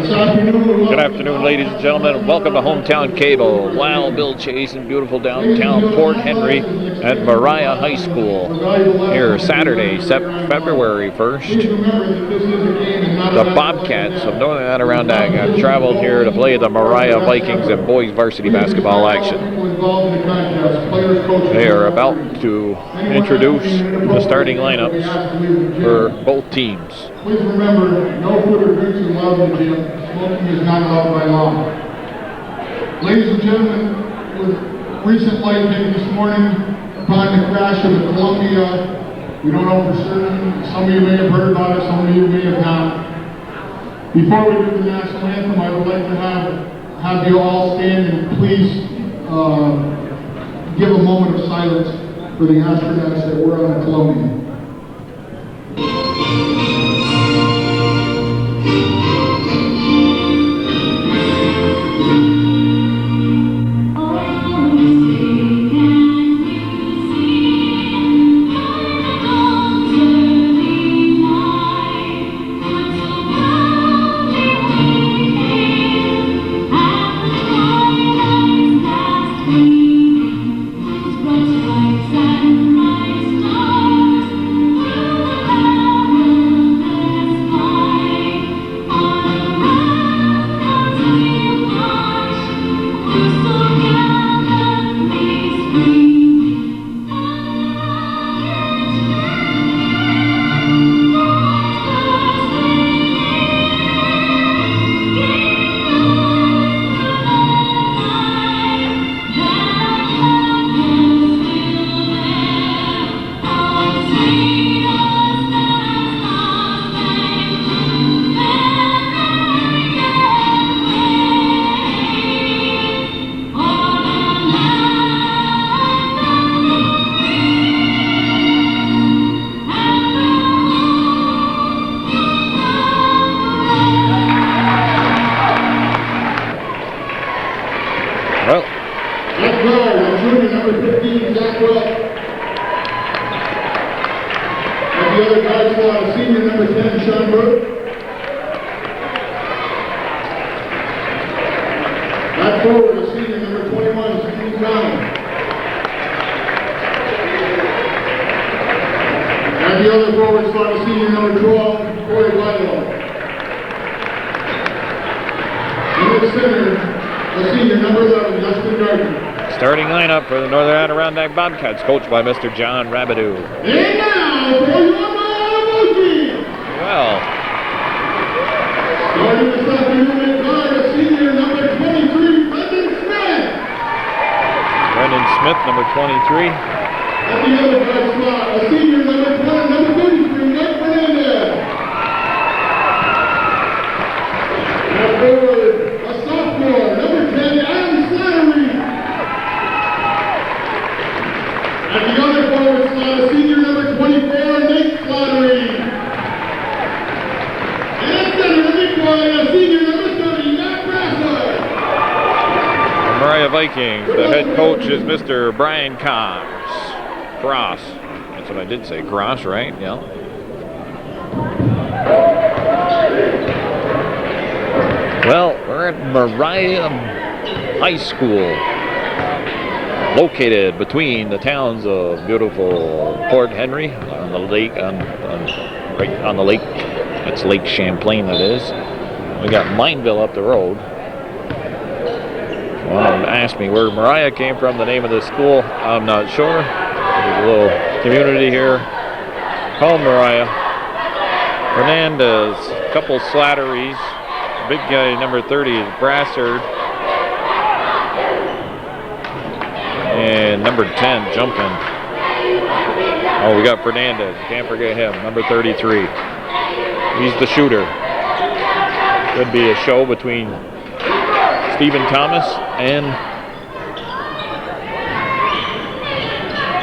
Good afternoon, ladies and gentlemen. Welcome to Hometown Cable. Wild Bill Chase in beautiful downtown Port Henry at Moriah High School. Here Saturday, February 1st. The Bobcats of Northern Adirondack have traveled here to play the Moriah Vikings in boys varsity basketball action. They are about to introduce the starting lineups for both teams. Please remember, no food or drinks are allowed in the gym. Smoking is not allowed by law. Ladies and gentlemen, with recent light hit this morning upon the crash of the Columbia, we don't know for certain. Some of you may have heard about it, some of you may have not. Before we do the national anthem, I would like to have you all stand and please give a moment of silence for the astronauts that were on the Columbia. Starting lineup for the Northern Adirondack Bobcats, coached by Mr. John Rabideau. And now for your Vikings. Well. Starting this afternoon at guard, a senior number 23, Brendan Smith. Brendan Smith, number 23. At the other guard slot, a senior number 33, Nick Fernandez. Now forward, a sophomore, number 10, Adam Slattery. At the other forward slot, a senior number 24, Nick Slattery. And at center, the big boy, a senior number 30, Matt Brasser. The Moriah Vikings, the head coach is Mr. Brian Cross. That's what I did say, Cross, right? Yeah. Well, we're at Moriah High School, located between the towns of beautiful Port Henry on the lake, right on the lake. That's Lake Champlain, that is. We got Mineville up the road. Someone asked me where Moriah came from, the name of the school. I'm not sure. There's a little community here called Moriah. Fernandez, a couple Slatteries. Big guy, number 30, is Brassard. And number 10, jumping. Oh, we got Fernandez. Can't forget him, number 33. He's the shooter. Could be a show between Stephen Thomas and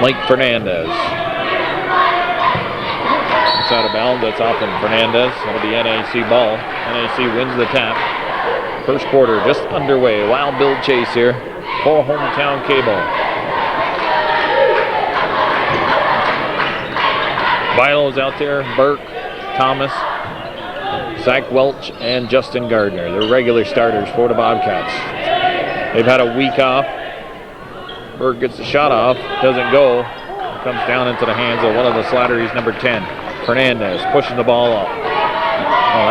Mike Fernandez. It's out of bounds. That's off from Fernandez. That'll be NAC ball. NAC wins the tap. First quarter just underway. Wild Bill Chase here for Hometown Cable. Vilo's out there. Burke, Thomas, Zach Welch and Justin Gardner, the regular starters for the Bobcats. They've had a week off. Berg gets the shot off, doesn't go. Comes down into the hands of one of the Slattery's number 10. Fernandez pushing the ball up.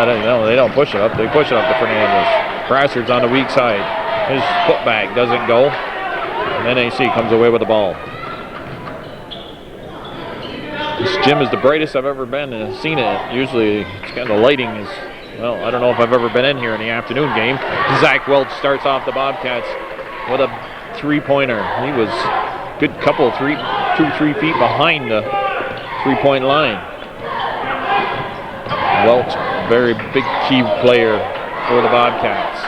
No, they don't push it up. They push it up to Fernandez. Brassard's on the weak side. His putback doesn't go. And NAC comes away with the ball. This gym is the brightest I've ever been and seen it. Usually it's kind of the lighting is, well, I don't know if I've ever been in here in the afternoon game. Zach Welch starts off the Bobcats with a three-pointer. He was a good couple, 2-3 feet behind the three-point line. Welch, very big key player for the Bobcats.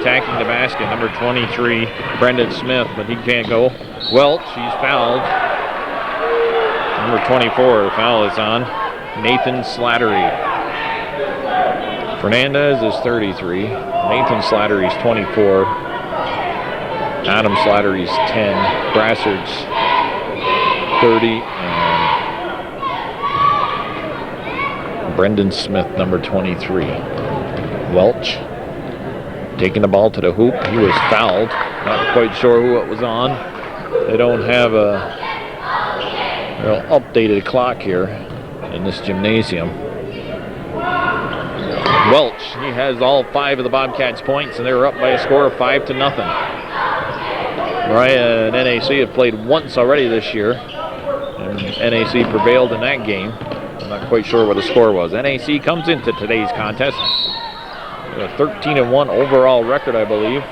Attacking the basket, number 23, Brendan Smith, but he can't go. Welch, he's fouled. Number 24, the foul is on Nathan Slattery. Fernandez is 33. Nathan Slattery's 24. Adam Slattery's 10. Brassard's 30. And Brendan Smith, number 23. Welch taking the ball to the hoop. He was fouled. Not quite sure who it was on. They don't have a updated clock here in this gymnasium. Welch, he has all 5 of the Bobcats' points, and they were up by a score of 5-0. Moriah and NAC have played once already this year, and NAC prevailed in that game. I'm not quite sure what the score was. NAC comes into today's contest with a 13-1 overall record, I believe.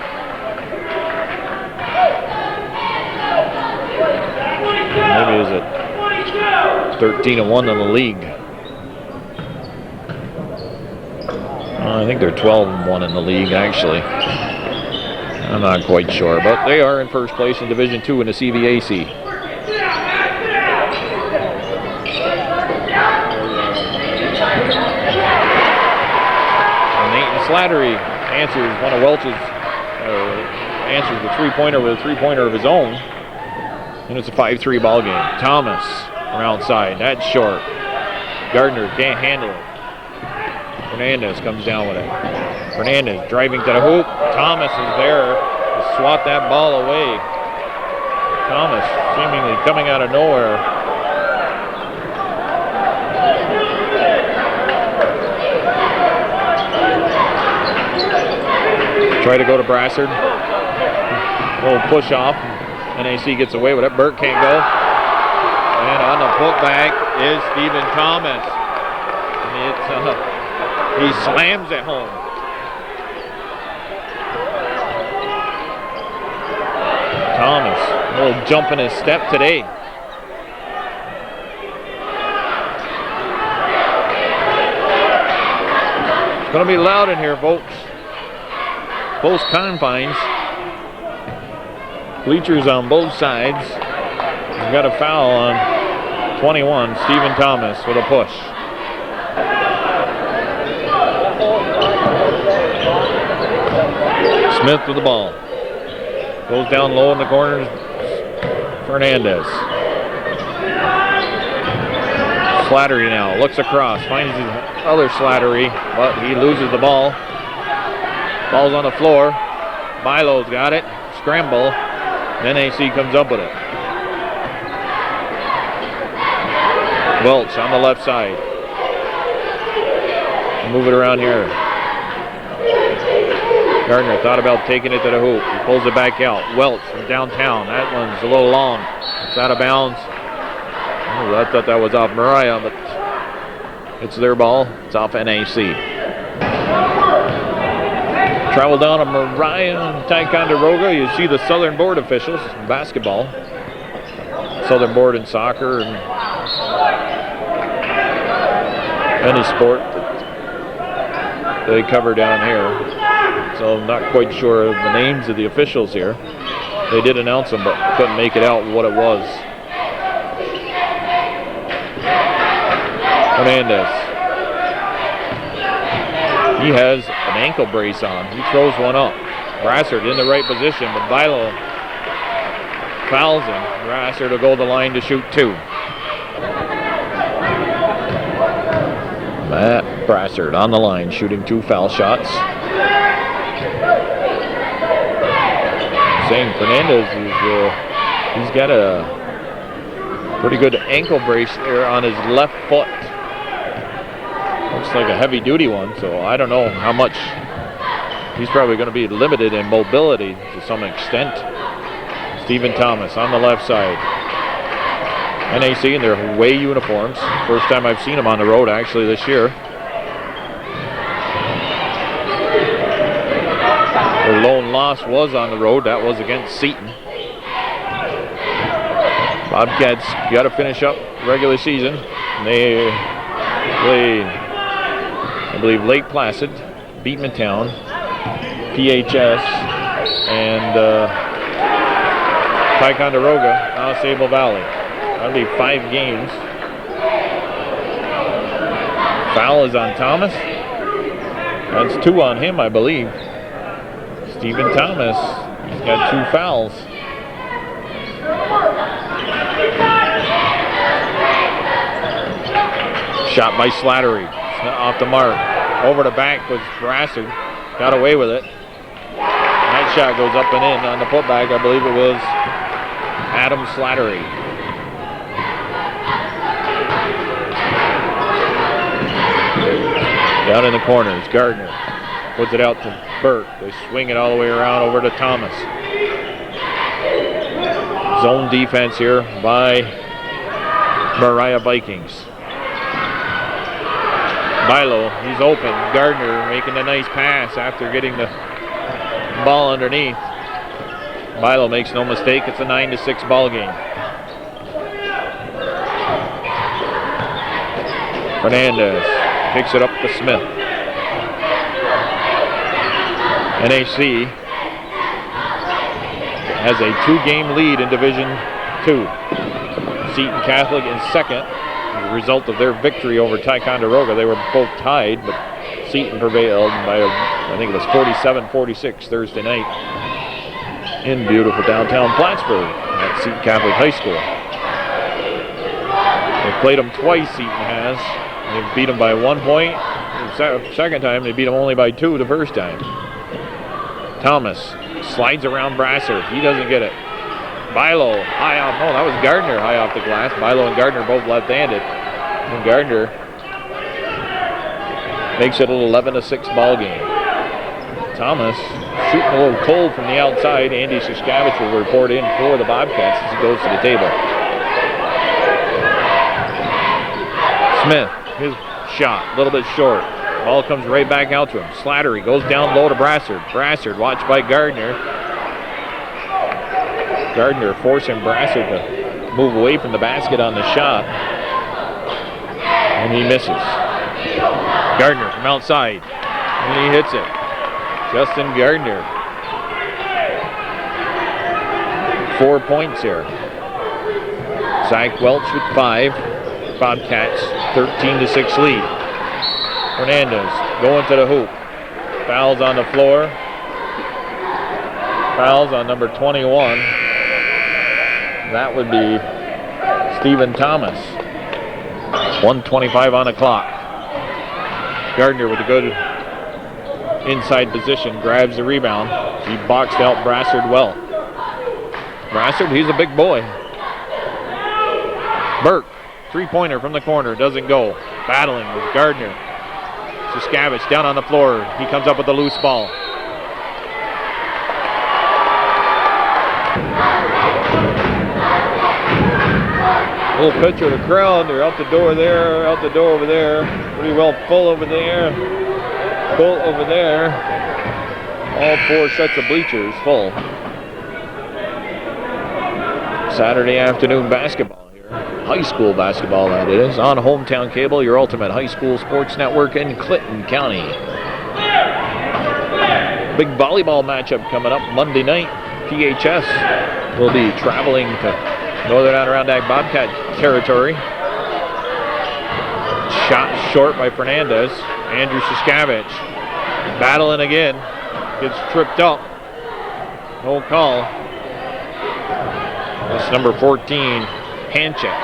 Maybe is it 13-1 in the league. I think they're 12-1 in the league, actually. I'm not quite sure, but they are in first place in Division II in the CVAC. Nathan Slattery answers one of Welch's, answers the three-pointer with a three-pointer of his own. And it's a 5-3 ball game. Thomas from outside. That's short. Gardner can't handle it. Fernandez comes down with it. Fernandez driving to the hoop. Thomas is there to swat that ball away. Thomas seemingly coming out of nowhere. Try to go to Brassard. A little push off. NAC gets away with it. Burke can't go. And on the putback is Stephen Thomas. It's he slams it home. Thomas, a little jump in his step today. It's going to be loud in here, folks. Both confines. Bleachers on both sides. We've got a foul on 21, Stephen Thomas with a push. Smith with the ball. Goes down low in the corners. Fernandez. Slattery now. Looks across. Finds his other Slattery, but he loses the ball. Ball's on the floor. Milo's got it. Scramble. NAC comes up with it. Welch on the left side. Move it around here. Gardner thought about taking it to the hoop. He pulls it back out. Welch from downtown. That one's a little long. It's out of bounds. Oh, I thought that was off Moriah, but it's their ball. It's off NAC. Travel down to Moriah and Ticonderoga. You see the Southern Board officials in basketball. Southern Board in soccer and any sport that they cover down here. So I'm not quite sure of the names of the officials here. They did announce them, but couldn't make it out what it was. Fernandez. He has an ankle brace on. He throws one up. Brassard in the right position, but Bilo fouls him. Brassard will go to the line to shoot 2. Matt Brassard on the line, shooting 2 foul shots. Saying Fernandez he's got a pretty good ankle brace there on his left foot. Looks like a heavy-duty one, so I don't know how much. He's probably going to be limited in mobility to some extent. Stephen Thomas on the left side. NAC in their away uniforms. First time I've seen them on the road actually this year. Their lone loss was on the road. That was against Seton. Bobcats got to finish up regular season. They play, I believe, Lake Placid, Beatmantown, PHS, and Ticonderoga, now Sable Valley. That'll be 5 games. Foul is on Thomas. That's 2 on him, I believe. Stephen Thomas, he's got 2 fouls. Shot by Slattery. It's not off the mark. Over the back was Brassard. Got away with it. That shot goes up and in on the putback. I believe it was Adam Slattery. Down in the corners, Gardner puts it out to Burke. They swing it all the way around over to Thomas. Zone defense here by Moriah Vikings. Bilo, he's open. Gardner making a nice pass after getting the ball underneath. Bilo makes no mistake. It's a 9-6 ball game. Fernandez picks it up to Smith. NAC has a 2-game lead in Division II. Seton Catholic in second. As a result of their victory over Ticonderoga, they were both tied, but Seton prevailed by, I think it was 47-46 Thursday night in beautiful downtown Plattsburgh at Seton Catholic High School. They've played them twice, Seton has. They've beat them by 1 point. The second time, they beat them only by 2 the first time. Thomas slides around Brassard. He doesn't get it. Bilo high off. No, that was Gardner high off the glass. Bilo and Gardner both left-handed. And Gardner makes it an 11-6 ball game. Thomas shooting a little cold from the outside. Andy Siskavich will report in for the Bobcats as he goes to the table. Smith, his shot, a little bit short. Ball comes right back out to him. Slattery goes down low to Brassard. Brassard watched by Gardner. Gardner forcing Brassard to move away from the basket on the shot. And he misses. Gardner from outside. And he hits it. Justin Gardner. 4 points here. Zach Welch with 5. Bobcats 13-6 lead. Fernandez going to the hoop. Fouls on the floor. Fouls on number 21. That would be Stephen Thomas. 1:25 on the clock. Gardner with a good inside position, grabs the rebound. He boxed out Brassard well. Brassard, he's a big boy. Burke, 3-pointer from the corner, doesn't go. Battling with Gardner. Siskavich down on the floor. He comes up with the loose ball. Little picture of the crowd. They're out the door there, out the door over there. Pretty well full over there. Full over there. All 4 sets of bleachers full. Saturday afternoon basketball here. High school basketball, that is. On Hometown Cable, your ultimate high school sports network in Clinton County. Big volleyball matchup coming up Monday night. PHS will be traveling to Northern Adirondack Bobcat territory. Shot short by Fernandez. Andrew Siskavich battling again. Gets tripped up. No call. That's number 14, Hanchek.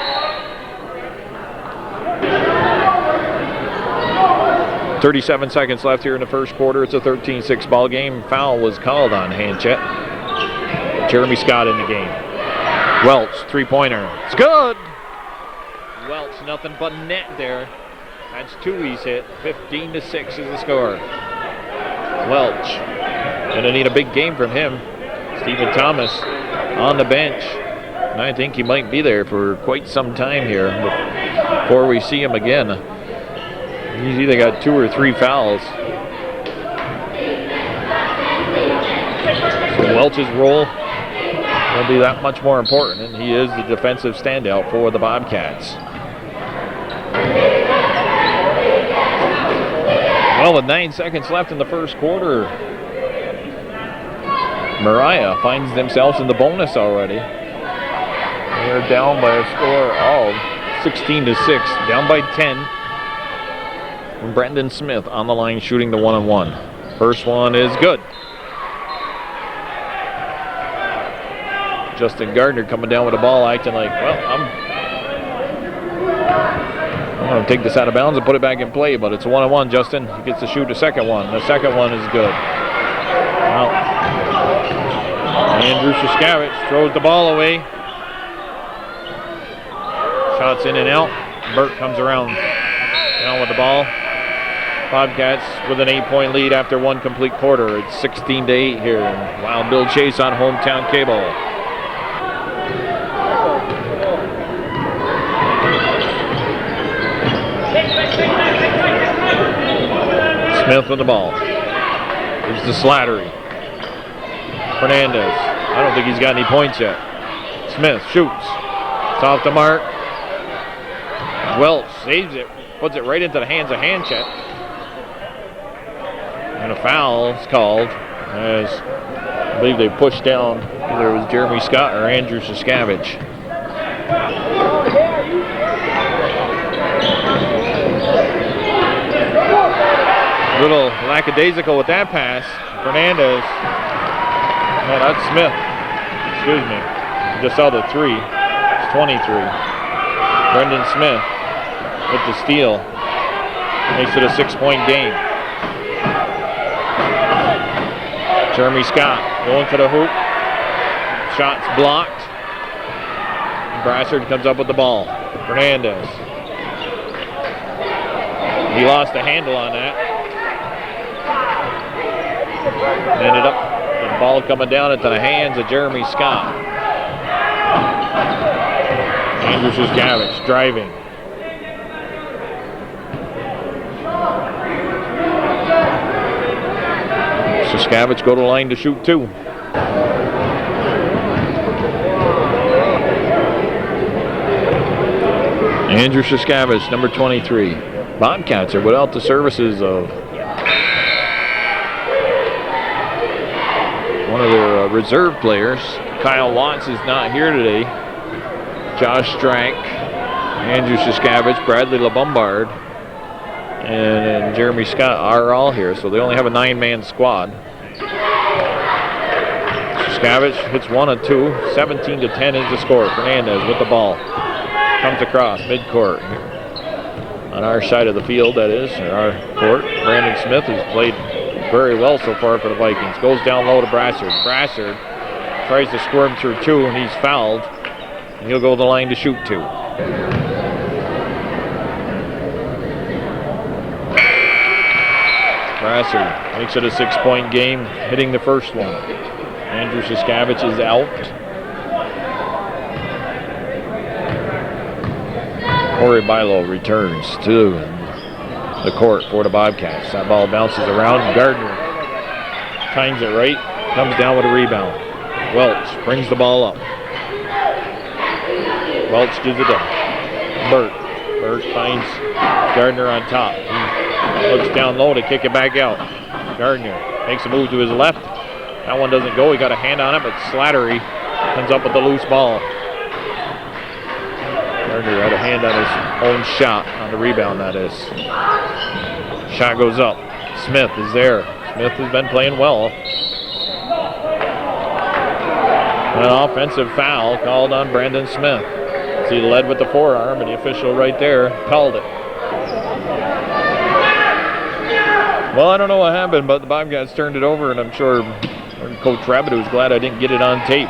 37 seconds left here in the first quarter. It's a 13-6 ball game. Foul was called on Hanchett. Jeremy Scott in the game. Welch, three-pointer. It's good. Welch, nothing but net there. That's two he's hit. 15-6 is the score. Welch, gonna need a big game from him. Stephen Thomas on the bench. And I think he might be there for quite some time here before we see him again. He's either got 2 or 3 fouls. So Welch's role will be that much more important, and he is the defensive standout for the Bobcats. Well, with 9 seconds left in the first quarter, Moriah finds themselves in the bonus already. They're down by a score of 16-6, down by 10. Brendan Smith on the line shooting the 1-on-1. First one is good. Justin Gardner coming down with the ball, acting like, well, I'm going to take this out of bounds and put it back in play, but it's a 1-on-1. Justin gets to shoot the second one. The second one is good. Well, Andrew Siskavich throws the ball away. Shots in and out. Burt comes around down with the ball. Bobcats with an 8-point lead after one complete quarter. It's 16-8 here. Wild Bill Chase on Hometown Cable. Smith with the ball. Here's the Slattery. Fernandez. I don't think he's got any points yet. Smith shoots. It's off the mark. Welch saves it. Puts it right into the hands of Hanchett. And a foul is called as I believe they pushed down either it was Jeremy Scott or Andrew Siskavich. A little lackadaisical with that pass. Fernandez. No, that's Smith. Excuse me. Just saw the 3. It's 23. Brendan Smith with the steal. Makes it a 6-point game. Jeremy Scott going to the hoop. Shots blocked. Brassard comes up with the ball. Fernandez. He lost the handle on that. Ended up the ball coming down into the hands of Jeremy Scott. Andrew Siskavich driving. Siskavich go to the line to shoot 2. Andrew Siskavich, number 23. Bobcats are without the services of one of their reserve players. Kyle Watts is not here today. Josh Strank, Andrew Siskavich, Bradley LeBombard, and Jeremy Scott are all here, so they only have a 9-man squad. Siskavich hits 1 of 2. 17-10 is the score. Fernandez with the ball. Comes across midcourt. On our side of the field, that is, or our court. Brandon Smith has played very well so far for the Vikings. Goes down low to Brassard. Brassard tries to squirm through 2, and he's fouled. And he'll go to the line to shoot 2. Brassard makes it a 6-point game, hitting the first one. Andrew Siskavich is out. Corey Bilo returns to the court for the Bobcats. That ball bounces around. Gardner times it right, comes down with a rebound. Welch brings the ball up. Welch gives it to Burt. Burt finds Gardner on top. He looks down low to kick it back out. Gardner makes a move to his left. That one doesn't go. He got a hand on it, but Slattery comes up with the loose ball. Gardner had a hand on his own shot on the rebound, that is. Shot goes up. Smith is there. Smith has been playing well. An offensive foul called on Brandon Smith. So he led with the forearm, and the official right there called it. Well, I don't know what happened, but the Bobcats turned it over, and I'm sure Coach Rabbit was glad I didn't get it on tape.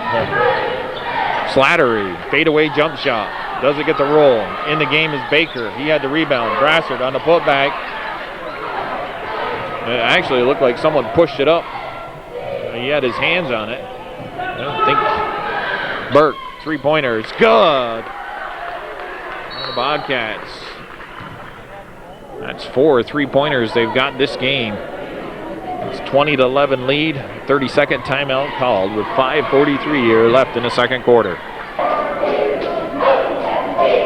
Slattery, fadeaway jump shot. Doesn't get the roll. In the game is Baker. He had the rebound. Brassard on the putback. It actually looked like someone pushed it up. He had his hands on it. I think Burke, three-pointer. It's good. The Bobcats. That's 4 3-pointers they've got this game. It's 20-11 lead. 30-second timeout called with 5:43 here left in the second quarter.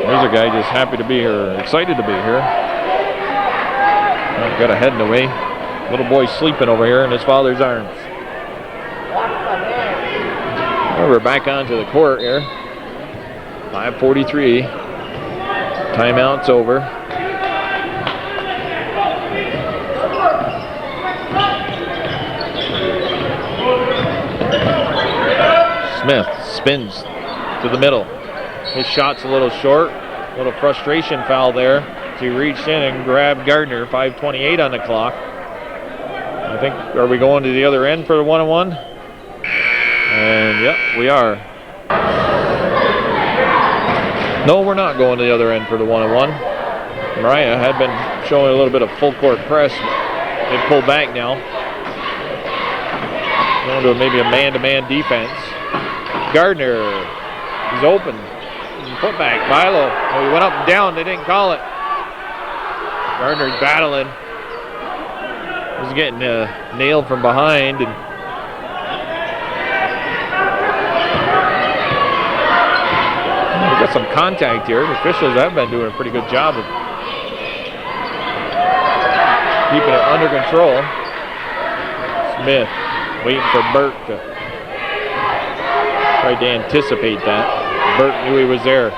There's a guy just happy to be here, excited to be here. Got a head in the way. Little boy sleeping over here in his father's arms. Well, we're back onto the court here. 5:43. Timeout's over. Smith spins to the middle. His shot's a little short. A little frustration foul there. So he reached in and grabbed Gardner. 5:28 on the clock. I think, are we going to the other end for the 1-on-1? And yep, we are. No, we're not going to the other end for the 1-on-1. Moriah had been showing a little bit of full court press. They pull back now. Going to maybe a man-to-man defense. Gardner, he's open. Put back, Milo. Oh, he went up and down, they didn't call it. Gardner's battling. He's getting nailed from behind. And we got some contact here. The officials have been doing a pretty good job of keeping it under control. Smith waiting for Burke to try to anticipate that. Burke knew he was there.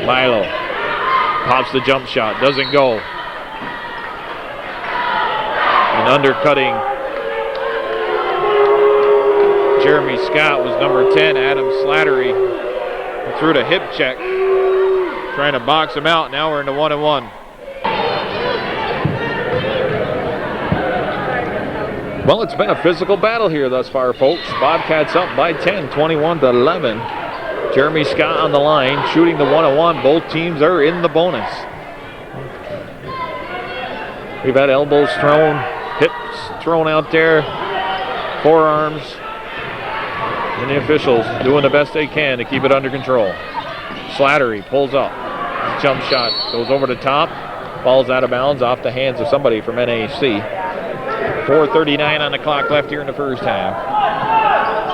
Milo pops the jump shot, doesn't go. And undercutting Jeremy Scott was number 10, Adam Slattery. He threw the hip check, trying to box him out. Now we're in the 1-on-1. Well, it's been a physical battle here thus far, folks. Bobcats up by 10, 21-11. Jeremy Scott on the line, shooting the 1-on-1. Both teams are in the bonus. We've had elbows thrown, hips thrown out there, forearms. And the officials doing the best they can to keep it under control. Slattery pulls up. Jump shot goes over the top. Falls out of bounds off the hands of somebody from NAC. 4:39 on the clock left here in the first half.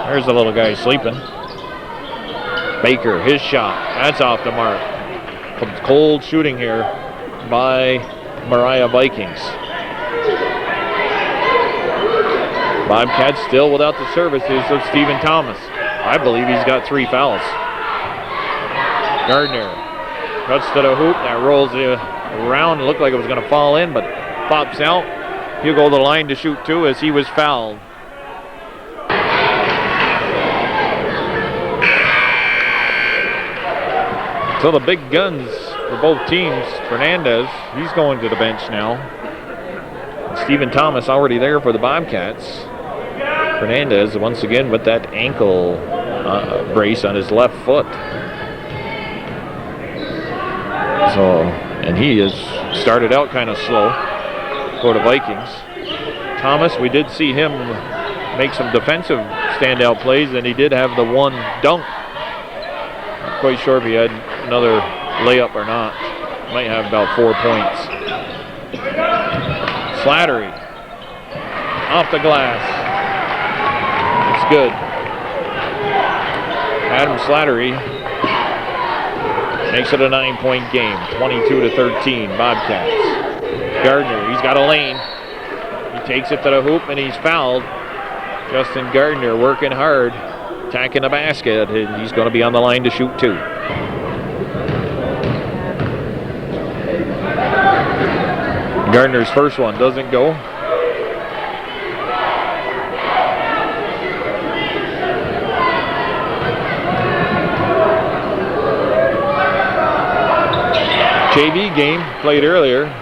There's the little guy sleeping. Baker, his shot. That's off the mark. Some cold shooting here by Moriah Vikings. Bobcats still without the services of Stephen Thomas. I believe he's got 3 fouls. Gardner cuts to the hoop. That rolls around. It looked like it was going to fall in, but pops out. He'll go to the line to shoot 2 as he was fouled. So the big guns for both teams. Fernandez, he's going to the bench now. Stephen Thomas already there for the Bobcats. Fernandez once again with that ankle brace on his left foot. So, and he has started out kind of slow for the Vikings. Thomas, we did see him make some defensive standout plays, and he did have the one dunk. Not quite sure if he had another layup or not. Might have about 4 points. Slattery off the glass. It's good. Adam Slattery makes it a 9-point game. 22-13 Bobcats. Gardner, he's got a lane. He takes it to the hoop and he's fouled. Justin Gardner working hard, attacking the basket, and he's going to be on the line to shoot 2. Gardner's first one doesn't go. JV game played earlier.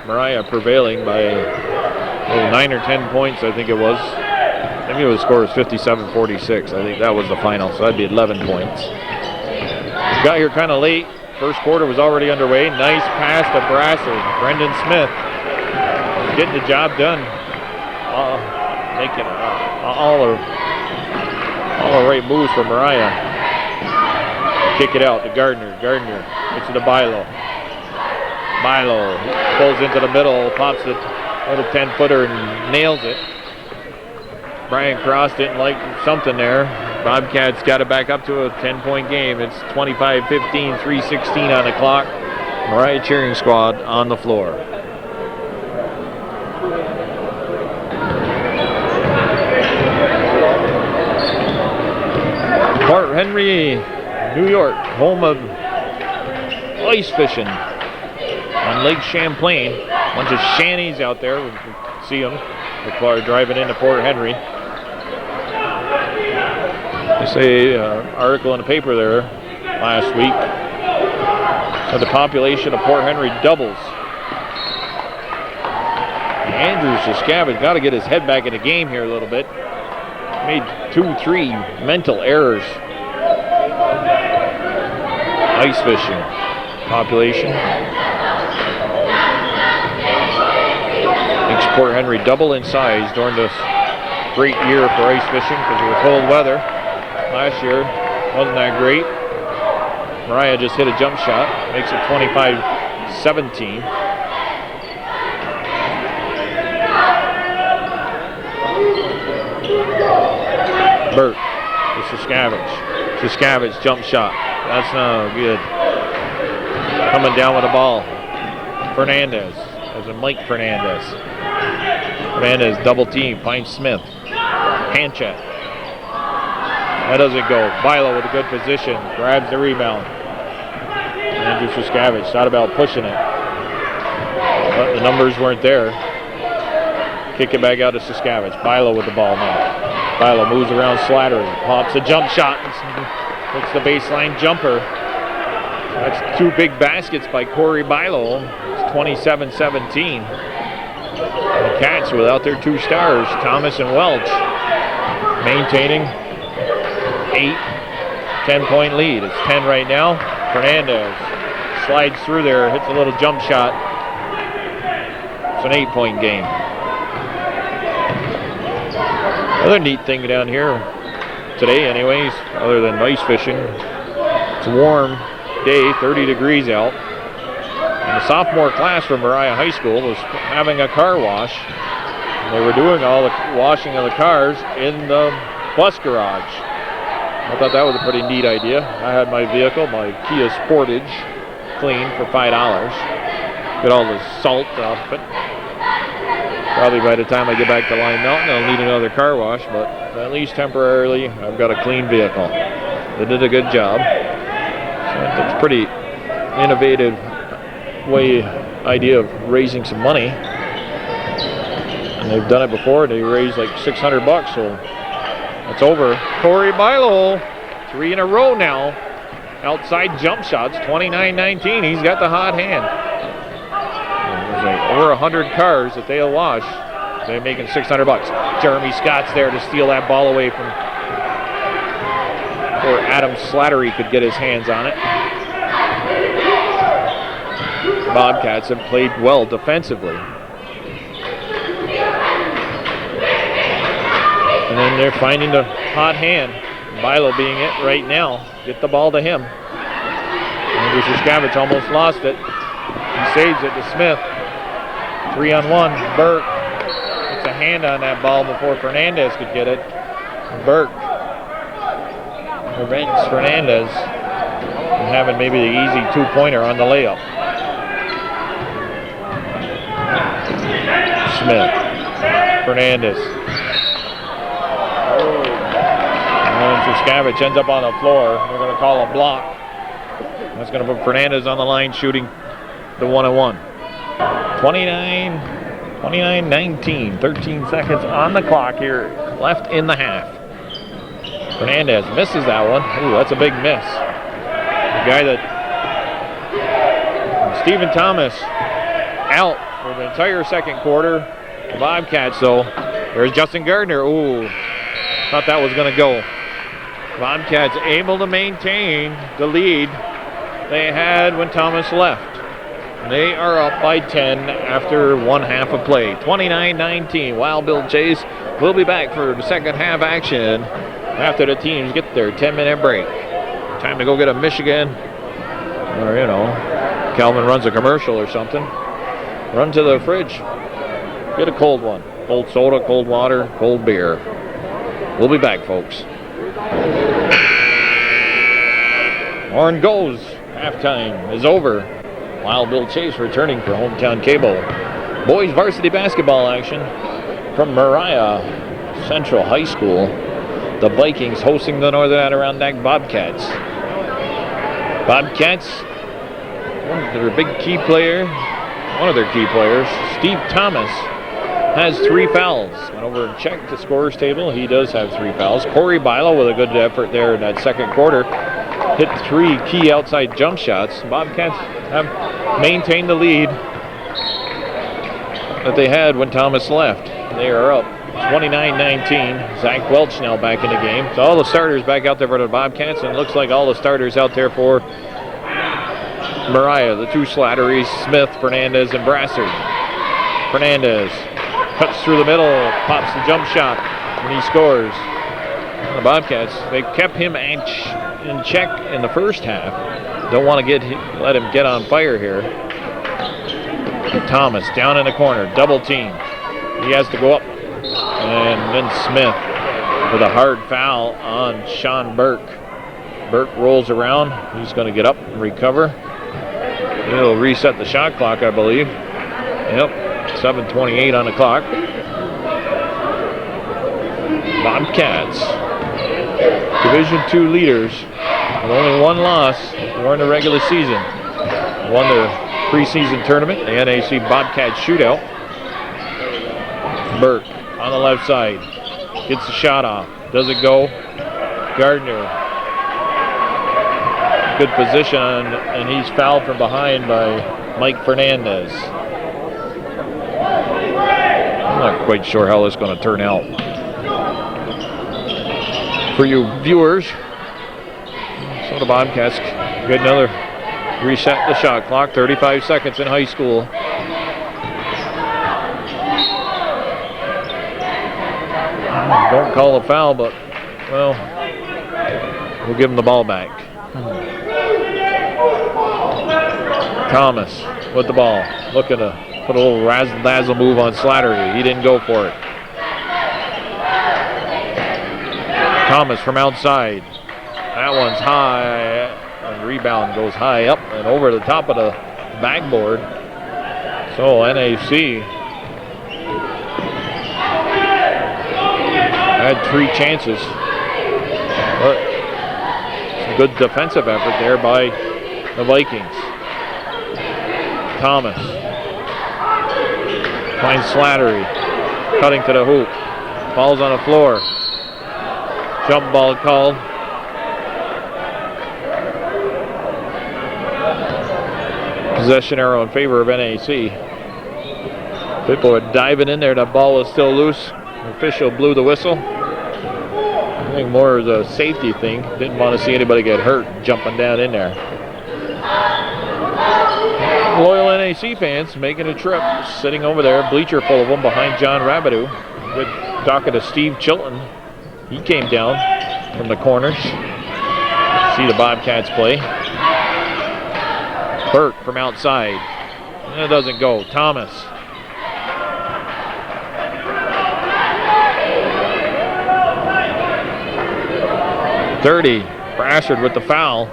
Moriah prevailing by 9 or 10 points, I think it was. I think the score was 57-46. I think that was the final, so that'd be 11 points. Got here kind of late. First quarter was already underway. Nice pass to Brasser. Brendan Smith getting the job done. Making all the right moves for Moriah. Kick it out to Gardner. Gardner gets it to Bilo. Bilo pulls into the middle, pops the little 10-footer and nails it. Brian Cross didn't like something there. Bobcats got it back up to a 10-point game. It's 25-15, 3:16 on the clock. Moriah cheering squad on the floor. Port Henry, New York, home of ice fishing on Lake Champlain. Bunch of shanties out there. We can see them. The car driving into Port Henry. They say article in the paper there last week. So the population of Port Henry doubles. Andrew Siskavage got to get his head back in the game here a little bit. Made 2-3 mental errors. Ice fishing population. Makes Port Henry double in size during this great year for ice fishing because of the cold weather. Last year wasn't that great. Moriah just hit a jump shot, makes it 25-17. Burt to Siskavage. Siskavage jump shot. That's no good. Coming down with the ball. Fernandez. There's a Mike Fernandez. Fernandez double team. Finds Smith. Hand check. That doesn't go. Bilo with a good position. Grabs the rebound. Andrew Siskavage thought about pushing it, but the numbers weren't there. Kick it back out to Siskavage. Bilo with the ball now. Bilo moves around Slattery. Pops a jump shot. Hits the baseline jumper. That's 2 big baskets by Corey Bilo. It's 27-17. The Cats without their 2 stars, Thomas and Welch, maintaining 10-point lead. It's 10 right now. Fernandez slides through there, hits a little jump shot. It's an 8-point game. Another neat thing down here today anyways, other than ice fishing, it's a warm day, 30 degrees out. And the sophomore class from Moriah High School was having a car wash. They were doing all the washing of the cars in the bus garage. I thought that was a pretty neat idea. I had my vehicle, my Kia Sportage, cleaned for $5. Get all the salt off it. Probably by the time I get back to Lime Mountain, I'll need another car wash, but at least temporarily, I've got a clean vehicle. They did a good job. So it's a pretty innovative idea of raising some money. And they've done it before. They raised like $600, so it's over. Corey Bilo, 3 in a row now. Outside jump shots, 29-19. He's got the hot hand. There's like over 100 cars that they'll wash. They're making $600. Jeremy Scott's there to steal that ball away from before Adam Slattery could get his hands on it. Bobcats have played well defensively. And then they're finding the hot hand. Bilo being it right now. Get the ball to him. Andrew Siskavage almost lost it. He saves it to Smith. 3-on-1. Burke gets a hand on that ball before Fernandez could get it. Burke prevents Fernandez from having maybe the easy 2-pointer on the layup. Smith. Fernandez. And Siskavage ends up on the floor. They're going to call a block. That's going to put Fernandez on the line shooting the 1-on-1. 29-19. 13 seconds on the clock here left in the half. Fernandez misses that one. Ooh, that's a big miss. The guy that Stephen Thomas out for the entire second quarter. The Bobcats, though, there's Justin Gardner. Ooh, thought that was going to go. Bobcats able to maintain the lead they had when Thomas left. They are up by 10 after one half of play. 29-19. Wild Bill Chase will be back for the second half action after the teams get their 10-minute break. Time to go get a Michigan, or, Calvin runs a commercial or something. Run to the fridge. Get a cold one. Cold soda, cold water, cold beer. We'll be back, folks. Horn goes. Halftime is over. Wild Bill Chase returning for Hometown Cable. Boys varsity basketball action from Moriah Central High School. The Vikings hosting the Northern Adirondack Bobcats. Bobcats, one of their key players, Steve Thomas, has 3 fouls. Went over and checked the scorer's table. He does have 3 fouls. Corey Bilo with a good effort there in that second quarter. Hit 3 key outside jump shots. Bobcats have maintained the lead that they had when Thomas left. They are up 29-19. Zach Welch now back in the game. So all the starters back out there for the Bobcats, and it looks like all the starters out there for Moriah. The 2 Slatteries, Smith, Fernandez, and Brassard. Fernandez cuts through the middle, pops the jump shot, and he scores. The Bobcats, they kept him in check in the first half. Don't want to let him get on fire here. Thomas down in the corner, double team. He has to go up. And then Smith with a hard foul on Sean Burke. Burke rolls around. He's going to get up and recover. He'll reset the shot clock, I believe. Yep, 7:28 on the clock. Bobcats, Division II leaders, with only 1 loss during the regular season. Won their preseason tournament, the NAC Bobcats shootout. Burke on the left side, gets the shot off. Does it go? Gardner, good position, and he's fouled from behind by Mike Fernandez. I'm not quite sure how this is going to turn out. For you viewers, so the Bobcats get another reset the shot clock. 35 seconds in high school. Don't call a foul, but, well, we'll give him the ball back. Thomas with the ball, looking to put a little razzle-dazzle move on Slattery. He didn't go for it. Thomas from outside. That one's high. And rebound goes high up and over the top of the backboard. So NAC had 3 chances. But some good defensive effort there by the Vikings. Thomas finds Slattery, cutting to the hoop. Falls on the floor. Jump ball called. Possession arrow in favor of NAC. People were diving in there. That ball was still loose. The official blew the whistle. I think more as a safety thing. Didn't want to see anybody get hurt jumping down in there. Loyal NAC fans making a trip, sitting over there, bleacher full of them behind John Rabideau. Good talking to Steve Chilton. He came down from the corners. See the Bobcats play. Burke from outside. And it doesn't go. Thomas. Dirty. Brassard with the foul.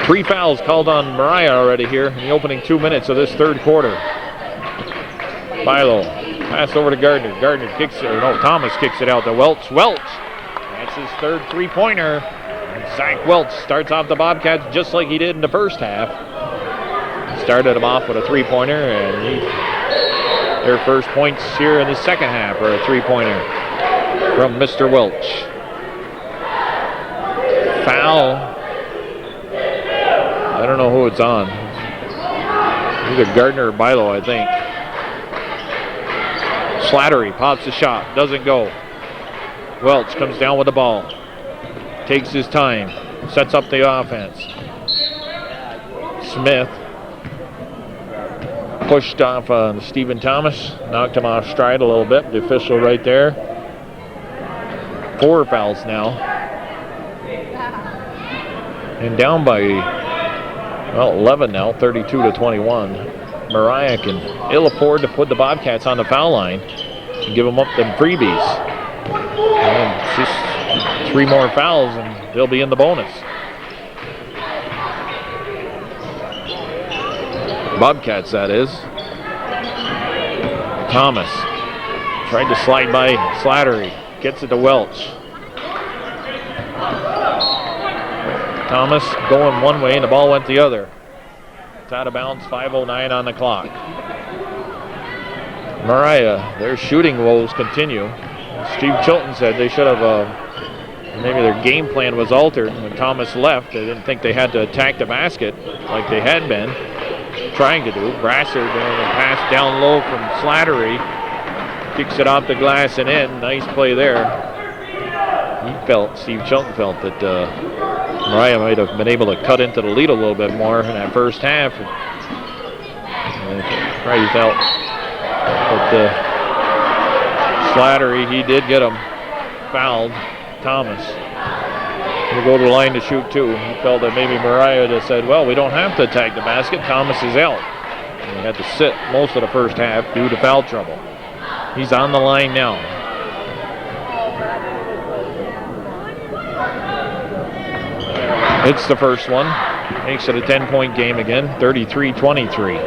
Three fouls called on Moriah already here in the opening 2 minutes of this third quarter. Bilo, pass over to Gardner. Gardner kicks it, Thomas kicks it out to Welch. Welch, that's his third three-pointer. And Zach Welch starts off the Bobcats just like he did in the first half. Started him off with a three-pointer, and their first points here in the second half are a three-pointer from Mr. Welch. Foul. I don't know who it's on. Either Gardner or Bilo, I think. Slattery pops the shot, doesn't go. Welch comes down with the ball. Takes his time, sets up the offense. Smith pushed off on Stephen Thomas, knocked him off stride a little bit. The official right there. 4 fouls now. And down by, 11 now, 32-21. Moriah can ill afford to put the Bobcats on the foul line and give them up them freebies. And just 3 more fouls and they'll be in the bonus. Bobcats, that is. Thomas tried to slide by Slattery. Gets it to Welch. Thomas going one way and the ball went the other. It's out of bounds, 5:09 on the clock. Moriah, their shooting woes continue. Steve Chilton said they should have, maybe their game plan was altered when Thomas left. They didn't think they had to attack the basket like they had been trying to do. Brassard doing a pass down low from Slattery. Kicks it off the glass and in. Nice play there. Steve Chilton felt that Moriah might have been able to cut into the lead a little bit more in that first half. Probably felt that Slattery, he did get him fouled. Thomas will go to the line to shoot 2. He felt that maybe Moriah just said, well, we don't have to attack the basket. Thomas is out. And he had to sit most of the first half due to foul trouble. He's on the line now. It's the first one. Makes it a 10-point game again, 33-23.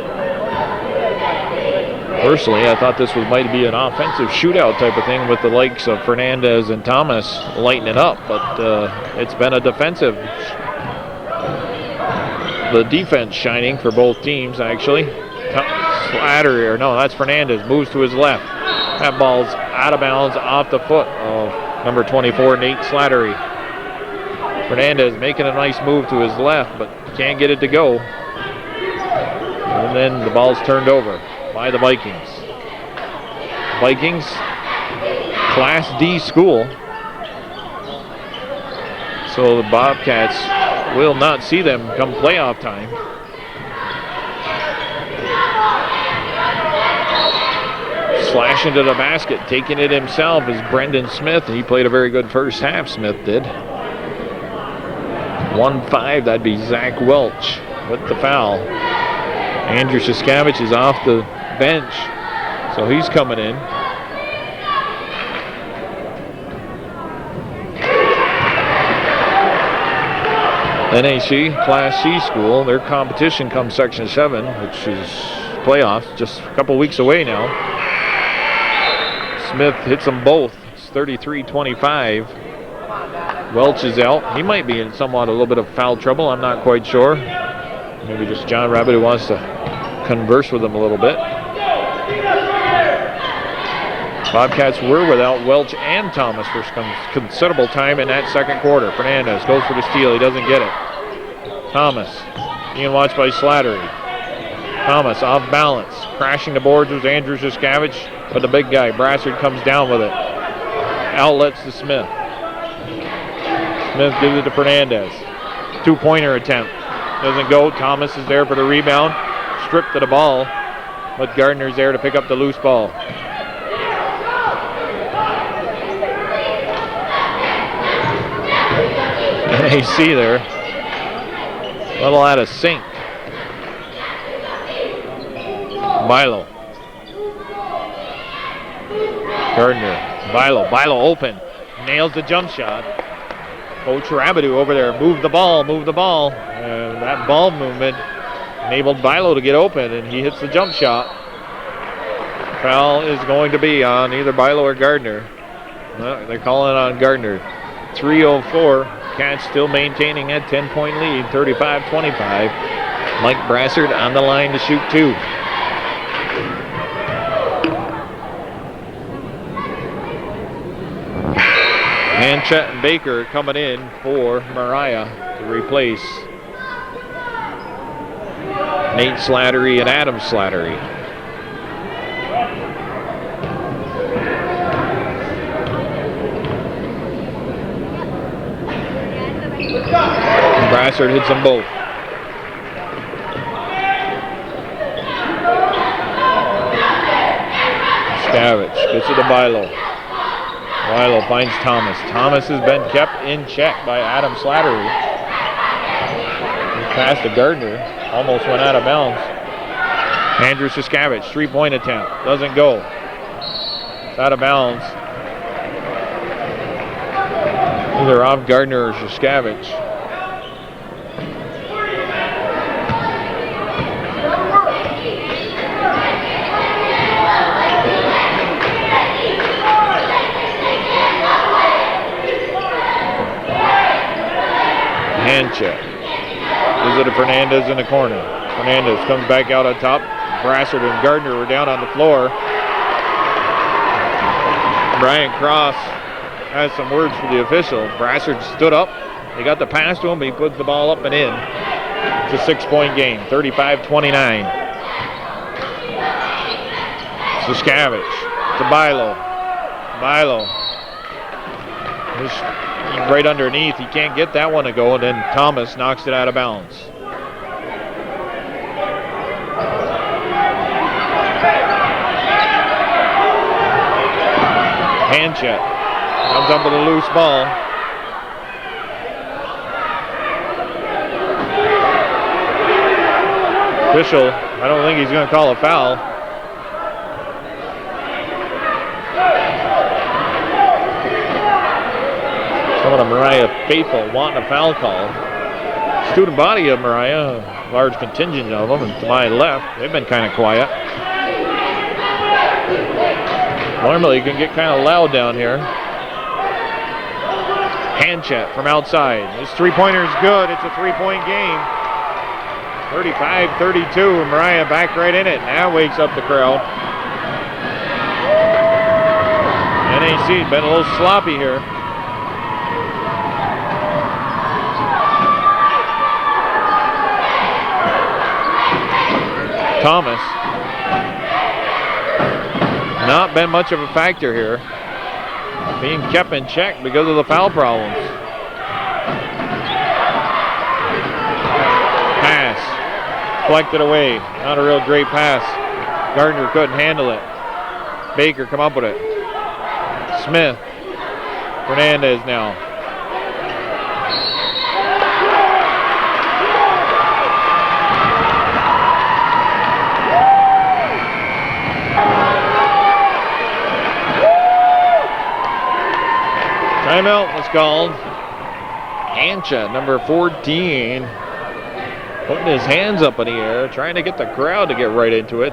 Personally, I thought this might be an offensive shootout type of thing with the likes of Fernandez and Thomas lighting it up, but it's been a defensive. The defense shining for both teams, actually. Slattery, or no, that's Fernandez, moves to his left. That ball's out of bounds off the foot of number 24, Nate Slattery. Fernandez making a nice move to his left, but can't get it to go. And then the ball's turned over by the Vikings. Vikings, Class D school. So the Bobcats will not see them come playoff time. Slashing to the basket, taking it himself is Brendan Smith. He played a very good first half, Smith did. 1-5, that'd be Zach Welch with the foul. Andrew Siskavich is off the bench, so he's coming in. NAC, Class C school, their competition comes Section 7, which is playoffs, just a couple weeks away now. Smith hits them both. It's 33-25. Welch is out. He might be in somewhat a little bit of foul trouble. I'm not quite sure. Maybe just John Rabbit who wants to converse with him a little bit. Bobcats were without Welch and Thomas for considerable time in that second quarter. Fernandez goes for the steal. He doesn't get it. Thomas being watched by Slattery. Thomas off balance. Crashing the boards was Andrew Siskavich, but the big guy, Brassard, comes down with it. Outlets to Smith. Smith gives it to Fernandez. 2-pointer attempt. Doesn't go. Thomas is there for the rebound. Stripped to the ball, but Gardner's there to pick up the loose ball. NAC there. A little out of sync. Bilo. Gardner. Bilo open. Nails the jump shot. Coach Rabideau over there. Move the ball. And that ball movement enabled Bilo to get open, and he hits the jump shot. Foul is going to be on either Bilo or Gardner. Well, they're calling it on Gardner. 3:04. Cats still maintaining that 10-point lead, 35-25. Mike Brassard on the line to shoot 2. And Chet and Baker coming in for Moriah to replace Nate Slattery and Adam Slattery. Brassard hits them both. Scavage gets it to Bilo. Bilo finds Thomas. Thomas has been kept in check by Adam Slattery. He passed to Gardner. Almost went out of bounds. Andrew Siskavich, 3-point attempt. Doesn't go. It's out of bounds. Either off Gardner or Siskavich. Hand check. Gives it to Fernandez in the corner. Fernandez comes back out on top. Brassard and Gardner were down on the floor. Brian Cross has some words for the official. Brassard stood up. They got the pass to him, but he puts the ball up and in. It's a 6-point game, 35-29. Siskavich to Bilo. Bilo. Right underneath. He can't get that one to go, and then Thomas knocks it out of bounds. Hand check. Comes up with a loose ball. Official, I don't think he's going to call a foul. Some of the Moriah faithful wanting a foul call. Student body of Moriah, a large contingent of them, and to my left, they've been kind of quiet. Normally it can get kind of loud down here. Hand check from outside. This three-pointer is good. It's a 3-point game. 35-32. Moriah back right in it. Now wakes up the crowd. NAC been a little sloppy here. Thomas. Not been much of a factor here. Being kept in check because of the foul problems. Pass. Deflected away. Not a real great pass. Gardner couldn't handle it. Baker come up with it. Smith. Fernandez now. Timeout was called. Ancha, number 14, putting his hands up in the air, trying to get the crowd to get right into it.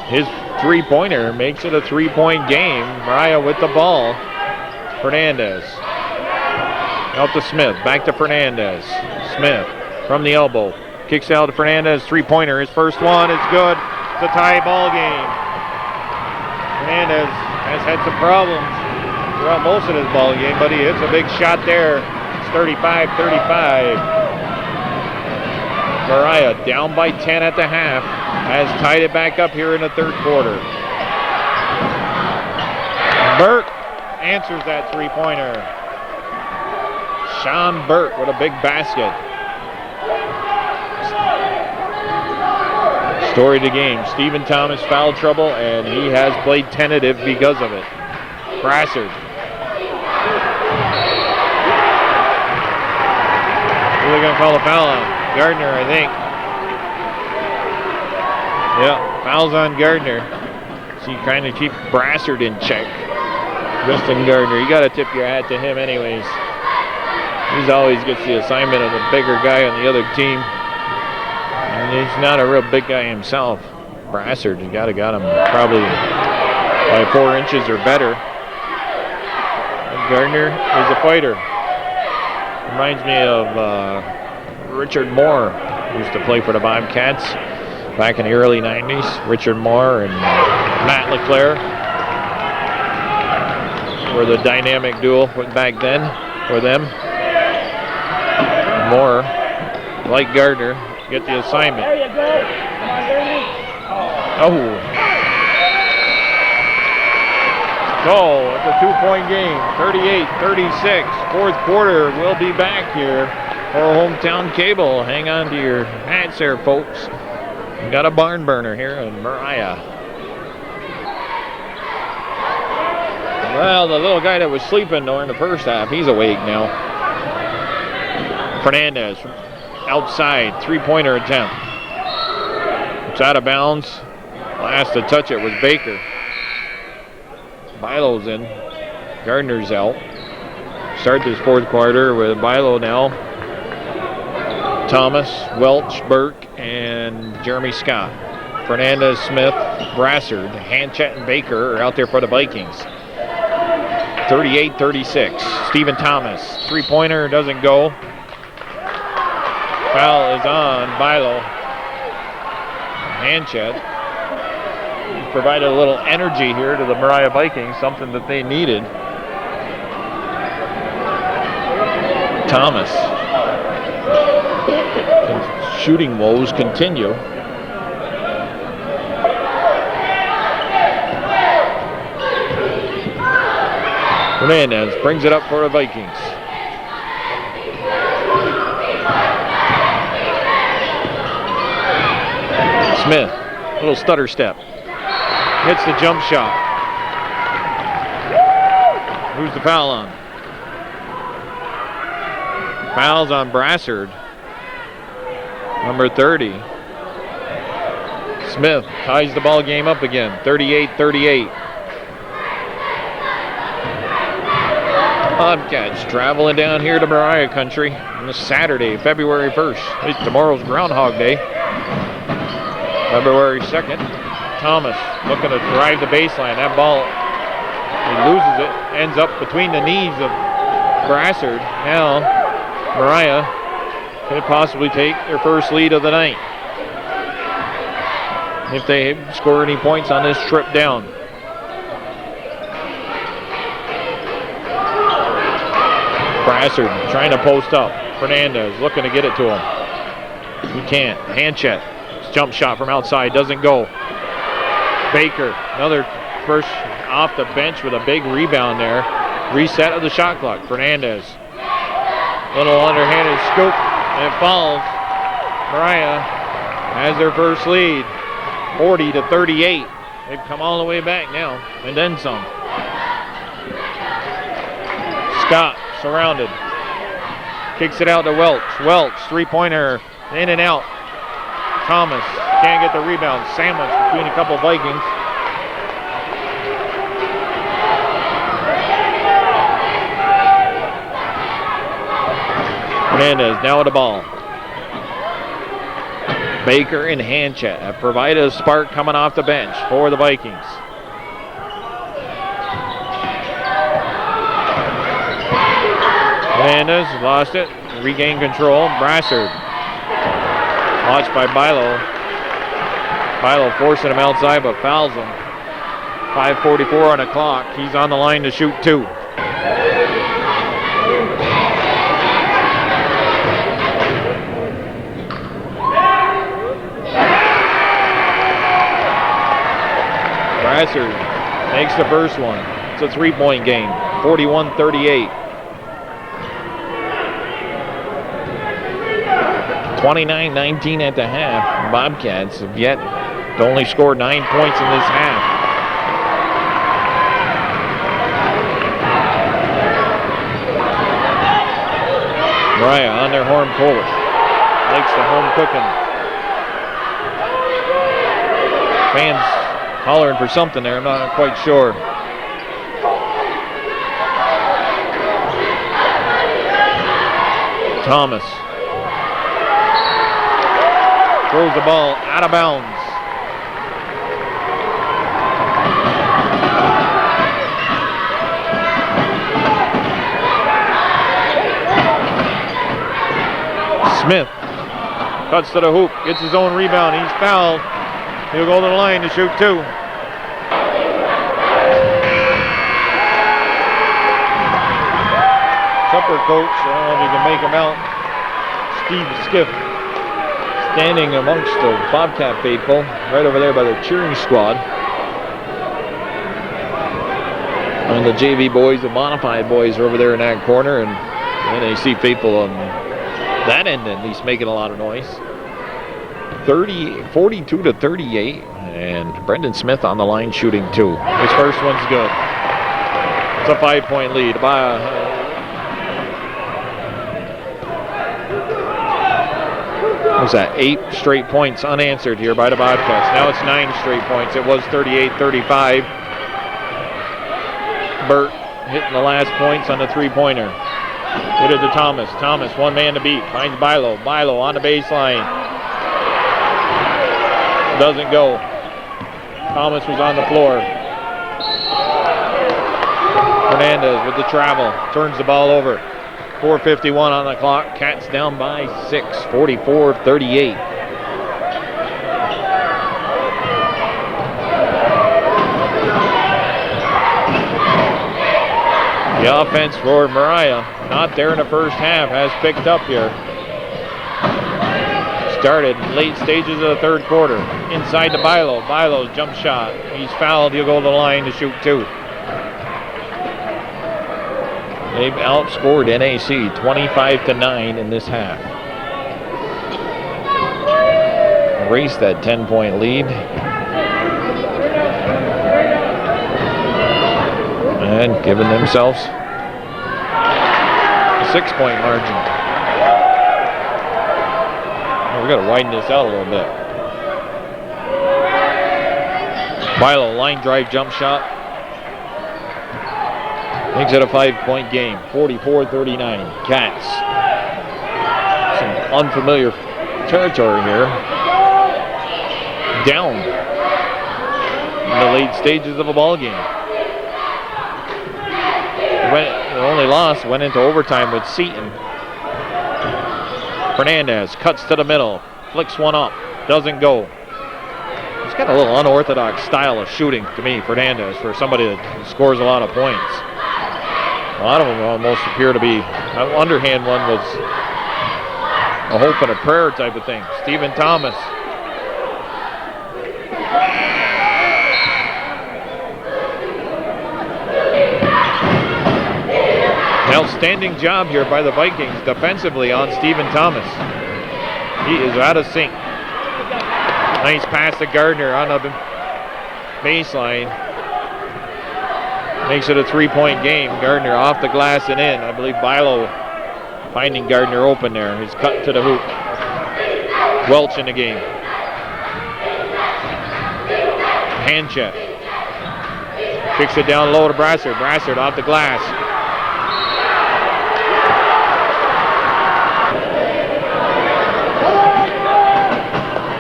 His three-pointer makes it a 3-point game. Moriah with the ball. Fernandez. Out to Smith. Back to Fernandez. Smith from the elbow. Kicks out to Fernandez. Three-pointer. His first one is good. It's a tie ball game. Fernandez has had some problems throughout most of his ball game, but he hits a big shot there. It's 35-35. Moriah down by 10 at the half. Has tied it back up here in the third quarter. Burke answers that three-pointer. Sean Burke with a big basket. Story of the game. Stephen Thomas foul trouble, and he has played tentative because of it. Brassard. Who are they going to call a foul on? Gardner, I think. Yeah, fouls on Gardner. So you kind of keep Brassard in check. Justin Gardner, you got to tip your hat to him anyways. He always gets the assignment of the bigger guy on the other team. And he's not a real big guy himself. Brassard, you got him probably by 4 inches or better. And Gardner is a fighter. Reminds me of Richard Moore, who used to play for the Bobcats back in the early 90s. Richard Moore and Matt LeClaire were the dynamic duo back then for them. Moore, like Gardner, get the assignment. There you go. Come on, Jeremy. Oh. So it's a 2-point game, 38-36. Fourth quarter, we'll be back here for Hometown Cable. Hang on to your hats there, folks. We got a barn burner here in Moriah. Well, the little guy that was sleeping during the first half, he's awake now. Fernandez from outside, three-pointer attempt. It's out of bounds. Last to touch it was Baker. Bilo's in. Gardner's out. Start this fourth quarter with Bilo now. Thomas, Welch, Burke, and Jeremy Scott. Fernandez, Smith, Brassard, Hanchett, and Baker are out there for the Vikings. 38-36. Stephen Thomas, three-pointer, doesn't go. Foul is on Bilo. Hanchett. He's provided a little energy here to the Moriah Vikings, something that they needed. Thomas. Shooting woes continue. Fernandez brings it up for the Vikings. Smith, little stutter step. Hits the jump shot. Who's the foul on? Foul's on Brassard. Number 30. Smith ties the ball game up again. 38-38. Bobcats traveling down here to Moriah country on this Saturday, February 1st. It's tomorrow's Groundhog Day. February 2nd. Thomas looking to drive the baseline. That ball, he loses it, ends up between the knees of Brassard. Now, Moriah could possibly take their first lead of the night if they score any points on this trip down. Brassard trying to post up. Fernandez looking to get it to him. He can't. Hanchett. Jump shot from outside doesn't go. Baker, another first off the bench with a big rebound there. Reset of the shot clock. Fernandez. Little underhanded scoop, and it falls. Moriah has their first lead, 40-38. They've come all the way back now, and then some. Scott surrounded. Kicks it out to Welch. Welch, three-pointer, in and out. Thomas can't get the rebound. Sandwich between a couple Vikings. Fernandez now with the ball. Baker and Hanchett have provided a spark coming off the bench for the Vikings. Fernandez lost it. Regained control. Brassard. Watched by Bilo. Bilo forcing him outside but fouls him. 5:44 on the clock. He's on the line to shoot two. Brassard makes the first one. It's a three-point game, 41-38. 29-19 at the half. Bobcats have yet to only score 9 points in this half. Moriah on their horn court. Likes the home cooking. Fans hollering for something there. I'm not quite sure. Thomas throws the ball out of bounds. Smith cuts to the hoop, gets his own rebound. He's fouled. He'll go to the line to shoot two. Tupper coach, I don't know if you can make him out. Steve standing amongst the Bobcat faithful, right over there by the cheering squad. And the JV boys, the modified boys are over there in that corner, and NAC faithful on that end at least making a lot of noise. 42 to 38, and Brendan Smith on the line shooting 2. His first one's good. It's a 5-point lead. What's that? 8 straight points unanswered here by the Bobcats. Now it's 9 straight points. It was 38-35. Burt hitting the last points on the three-pointer. Hit it to Thomas. Thomas, one man to beat. Finds Bilo. Bilo on the baseline. Doesn't go. Thomas was on the floor. Fernandez with the travel. Turns the ball over. 4:51 on the clock. Cats down by 6. 44-38. The offense for Moriah, not there in the first half, has picked up here. Started late stages of the third quarter. Inside to Bilo. Bilo's jump shot. He's fouled. He'll go to the line to shoot 2. They've outscored NAC 25-9 in this half. Erased that 10-point lead. And giving themselves a 6-point margin. We've got to widen this out a little bit. Bilo, line drive jump shot. Makes it a 5-point game. 44-39. Cats. Some unfamiliar territory here. Down in the late stages of a ball game. The only loss went into overtime with Seton. Fernandez cuts to the middle, flicks one up, doesn't go. He's got a little unorthodox style of shooting to me, Fernandez, for somebody that scores a lot of points. A lot of them almost appear to be, an underhand one was a hope and a prayer type of thing. Stephen Thomas. Outstanding job here by the Vikings defensively on Stephen Thomas. He is out of sync. Nice pass to Gardner on the baseline. Makes it a 3-point game. Gardner off the glass and in. I believe Bilo finding Gardner open there. He's cut to the hoop. Welch in the game. Hand check. Kicks it down low to Brassard. Brassard off the glass.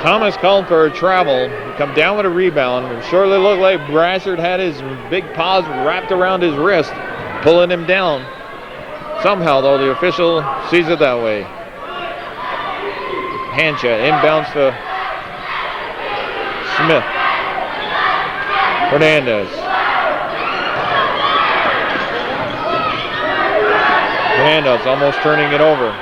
Thomas called for a travel, come down with a rebound. It surely looked like Brassard had his big paws wrapped around his wrist, pulling him down. Somehow, though, the official sees it that way. Hand check, inbounds to Smith. Fernandez. Fernandez almost turning it over.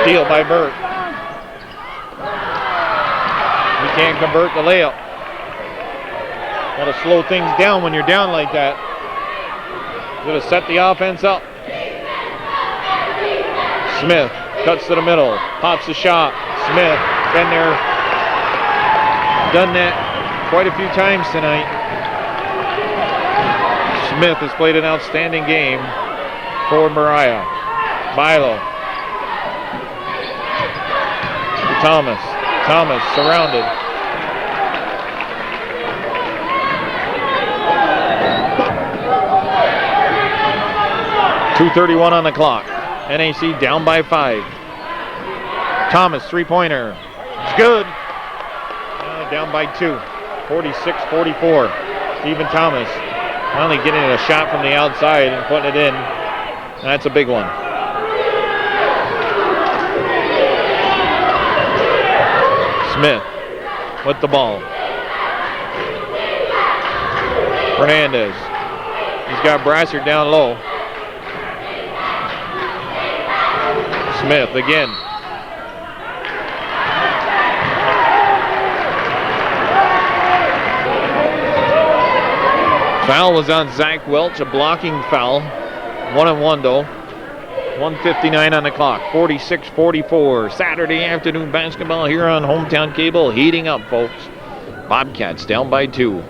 Steal by Burt. He can't convert the layup. Got to slow things down when you're down like that. Got to set the offense up. Smith cuts to the middle, pops the shot. Smith, been there, done that quite a few times tonight. Smith has played an outstanding game for Moriah. Bilo. Thomas surrounded. .231 on the clock. NAC down by 5. Thomas, 3-pointer. It's good. Down by 2. 46-44. Stephen Thomas finally getting a shot from the outside and putting it in. That's a big one. Smith with the ball. Fernandez. He's got Brassard down low. Smith again. Foul was on Zach Welch, a blocking foul. 1-on-1 though. 1:59 on the clock. 46-44. Saturday afternoon basketball here on Hometown Cable. Heating up, folks. Bobcats down by 2.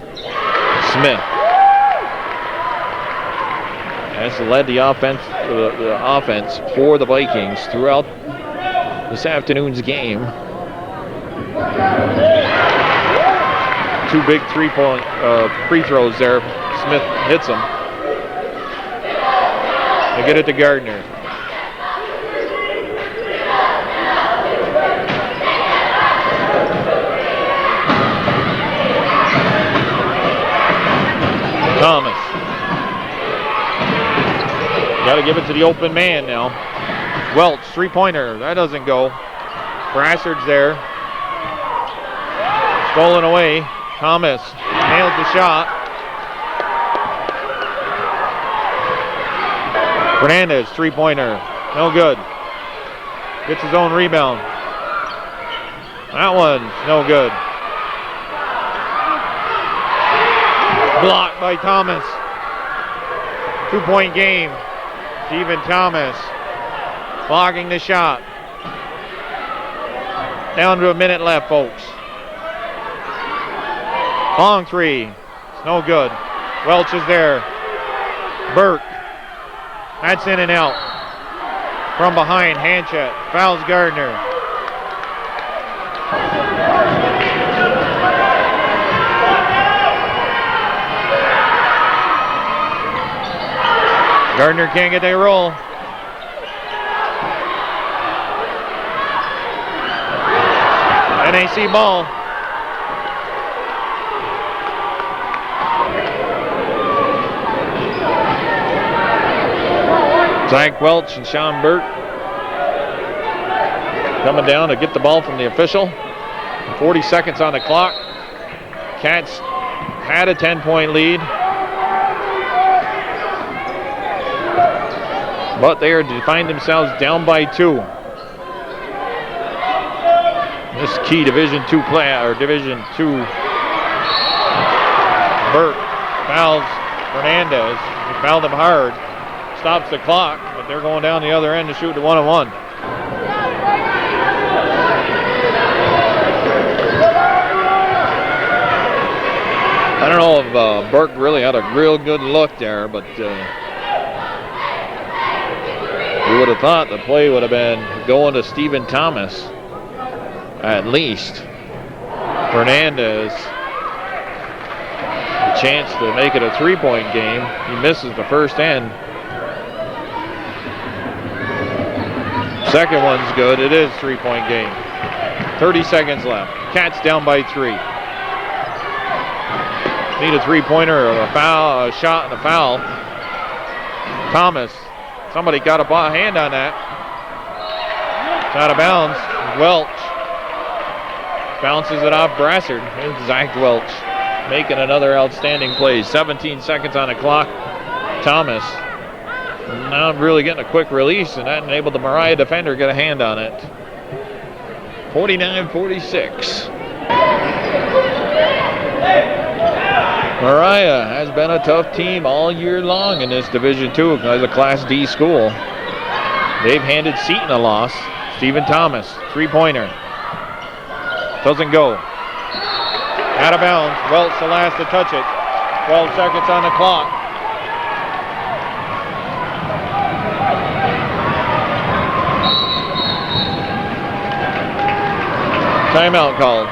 Smith has led the offense for the Vikings throughout this afternoon's game. 2 big 3-point free throws there. Smith hits them. They get it to Gardner. Thomas. Got to give it to the open man now. Welch, 3-pointer. That doesn't go. Brassard's there. Stolen away. Thomas nails the shot. Fernandez, 3-pointer. No good. Gets his own rebound. That one, no good. Blocked by Thomas. 2-point game. Stephen Thomas blocking the shot. Down to a minute left, folks. Long 3. It's no good. Welch is there. Burke. That's in and out. From behind, hand check. Fouls Gardner. Gardner can't get a roll. NAC ball. Zach Welch and Sean Burke coming down to get the ball from the official. 40 seconds on the clock. Cats had a 10-point lead, but they are to find themselves down by 2. This key Division II play, or Division II. Burke fouls Fernandez. He fouled him hard. Stops the clock, but they're going down the other end to shoot the 1-on-1. I don't know if Burke really had a real good look there, but you would have thought the play would have been going to Stephen Thomas, at least. Fernandez, a chance to make it a 3-point game. He misses the first end. Second one's good. It is 3-point game. 30 seconds left. Cats down by 3. Need a 3-pointer or a foul, a shot and a foul. Thomas. Somebody got a hand on that. It's out of bounds. Welch bounces it off Brassard. It's Zach Welch making another outstanding play. 17 seconds on the clock. Thomas not really getting a quick release, and that enabled the Moriah defender to get a hand on it. 49-46. Moriah has been a tough team all year long in this Division II as a Class D school. They've handed Seton a loss. Stephen Thomas, 3-pointer. Doesn't go. Out of bounds. Welch the last to touch it. 12 seconds on the clock. Timeout called.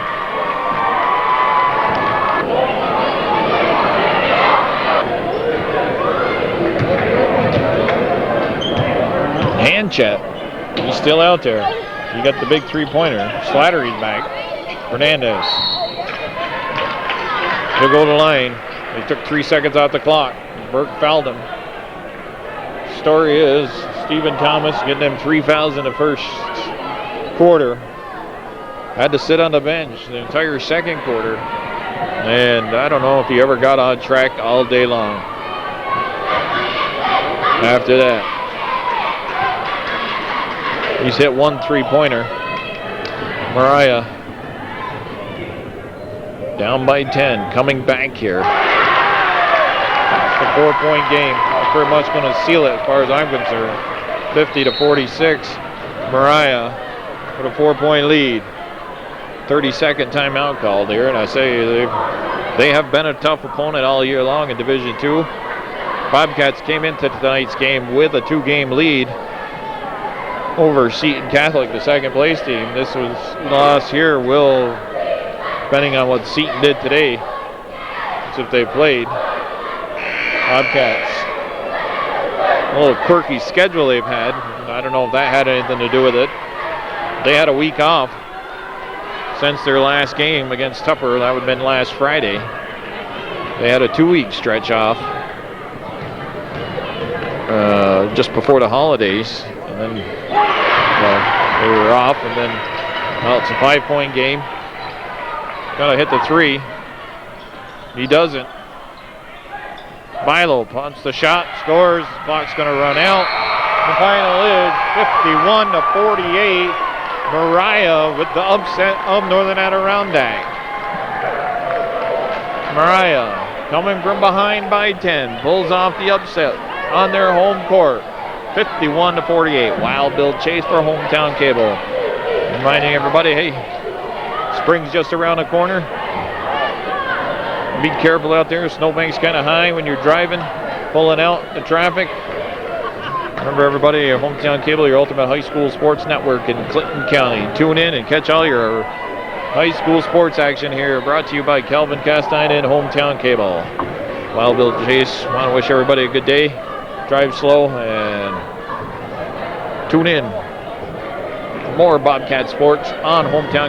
Hand check. He's still out there. You got the big 3-pointer. Slattery's back. Fernandez. He'll go to the line. They took 3 seconds off the clock. Burke fouled him. Story is Stephen Thomas getting them 3 fouls in the first quarter. Had to sit on the bench the entire second quarter. And I don't know if he ever got on track all day long after that. He's hit 1 3-pointer. Moriah down by 10, coming back here. It's a 4-point game. That's pretty much going to seal it as far as I'm concerned. 50-46. Moriah with a 4-point lead. 32nd timeout called here, and I say they have been a tough opponent all year long in Division II. Bobcats came into tonight's game with a 2-game lead over Seton Catholic, the second place team. This was loss here will, depending on what Seton did today, as if they played. Bobcats, a little quirky schedule they've had. I don't know if that had anything to do with it. They had a week off since their last game against Tupper. That would have been last Friday. They had a 2-week stretch off just before the holidays, and then they were off, and then it's a 5-point game. Gotta hit the 3. He doesn't. Milo punts the shot, scores. Clock's gonna run out. The final is 51-48. Moriah with the upset of Northern Adirondack. Moriah coming from behind by 10, pulls off the upset on their home court. 51-48. Wild Bill Chase for Hometown Cable. Reminding everybody, hey, spring's just around the corner. Be careful out there. Snowbank's kind of high when you're driving, pulling out the traffic. Remember, everybody, Hometown Cable, your ultimate high school sports network in Clinton County. Tune in and catch all your high school sports action here. Brought to you by Calvin Castine and Hometown Cable. Wild Bill Chase, want to wish everybody a good day. Drive slow and tune in for more Bobcat sports on Hometown.